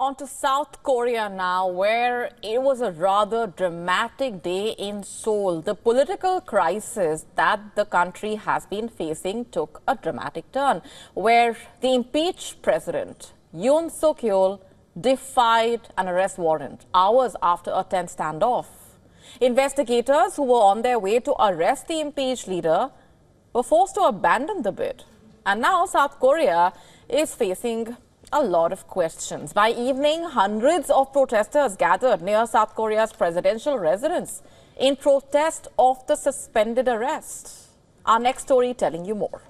On to South Korea now, where it was a rather dramatic day in Seoul. The political crisis that the country has been facing took a dramatic turn, where the impeached president, Yoon Suk Yeol, defied an arrest warrant hours after a tense standoff. Investigators who were on their way to arrest the impeached leader were forced to abandon the bid. And now South Korea is facing a lot of questions. By evening, hundreds of protesters gathered near South Korea's presidential residence in protest of the suspended arrest. Our next story telling you more.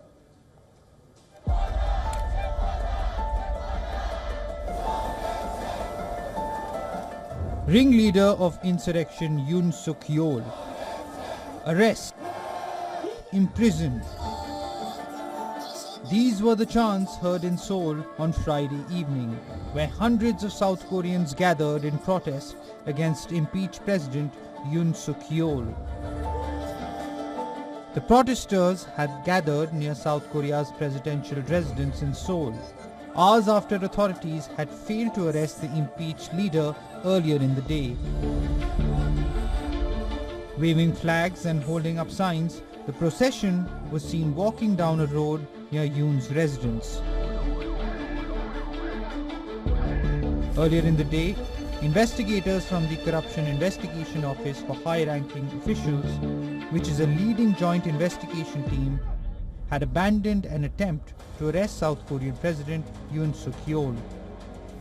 Ringleader of insurrection Yoon Suk Yeol, arrest, imprisoned. These were the chants heard in Seoul on Friday evening, where hundreds of South Koreans gathered in protest against impeached President Yoon Suk Yeol. The protesters had gathered near South Korea's presidential residence in Seoul, hours after authorities had failed to arrest the impeached leader earlier in the day. Waving flags and holding up signs, the procession was seen walking down a road near Yoon's residence. Earlier in the day, investigators from the Corruption Investigation Office for High-Ranking Officials, which is a leading joint investigation team, had abandoned an attempt to arrest South Korean President Yoon Suk Yeol.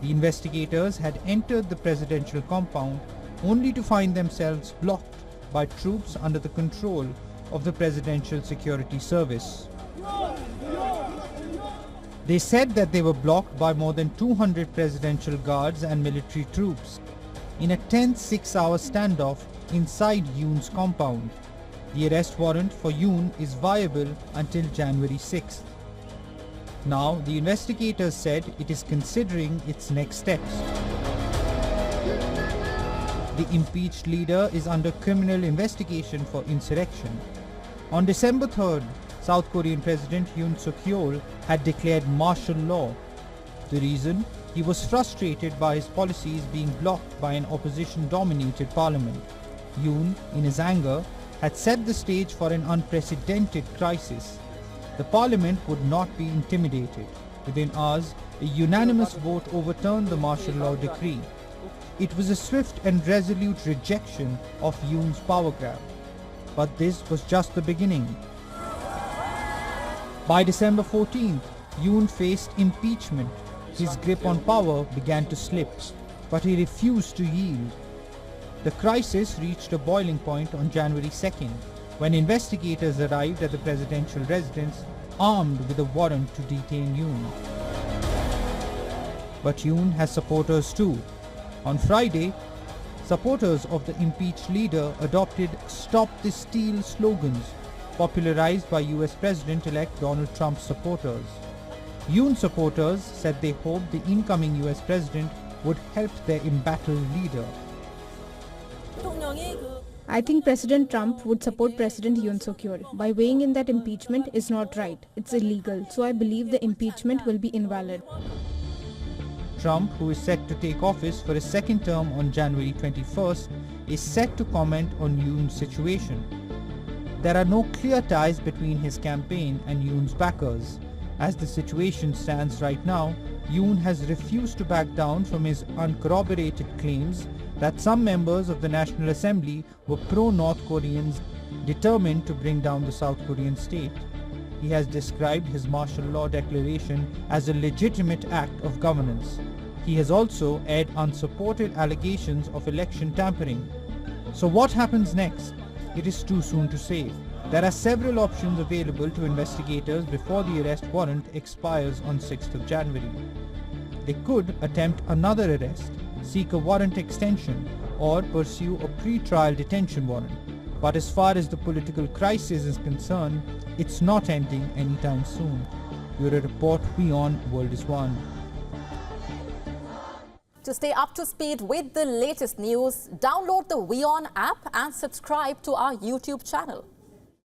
The investigators had entered the presidential compound only to find themselves blocked by troops under the control of the Presidential Security Service. They said that they were blocked by more than 200 presidential guards and military troops in a tense 6-hour standoff inside Yoon's compound. The arrest warrant for Yoon is viable until January 6th. Now, the investigators said it is considering its next steps. The impeached leader is under criminal investigation for insurrection. On December 3rd, South Korean President Yoon Suk Yeol had declared martial law. The reason? He was frustrated by his policies being blocked by an opposition-dominated parliament. Yoon, in his anger, had set the stage for an unprecedented crisis. The parliament would not be intimidated. Within hours, a unanimous vote overturned the martial law decree. It was a swift and resolute rejection of Yoon's power grab. But this was just the beginning. By December 14th, Yoon faced impeachment. His grip on power began to slip, but he refused to yield. The crisis reached a boiling point on January 2nd, when investigators arrived at the presidential residence armed with a warrant to detain Yoon. But Yoon has supporters too. On Friday, supporters of the impeached leader adopted "Stop the Steal" slogans, popularized by US President-elect Donald Trump's supporters. Yoon supporters said they hoped the incoming US President would help their embattled leader. I think President Trump would support President Yoon Suk Yeol by weighing in that impeachment is not right. It's illegal. So I believe the impeachment will be invalid. Trump, who is set to take office for his second term on January 21st, is set to comment on Yoon's situation. There are no clear ties between his campaign and Yoon's backers. As the situation stands right now, Yoon has refused to back down from his uncorroborated claims that some members of the National Assembly were pro-North Koreans determined to bring down the South Korean state. He has described his martial law declaration as a legitimate act of governance. He has also aired unsupported allegations of election tampering. So what happens next? It is too soon to say. There are several options available to investigators before the arrest warrant expires on 6th of January. They could attempt another arrest, seek a warrant extension, or pursue a pre-trial detention warrant. But as far as the political crisis is concerned, it's not ending anytime soon. Bureau Report, WION The World is One. To stay up to speed with the latest news, download the WION app and subscribe to our YouTube channel.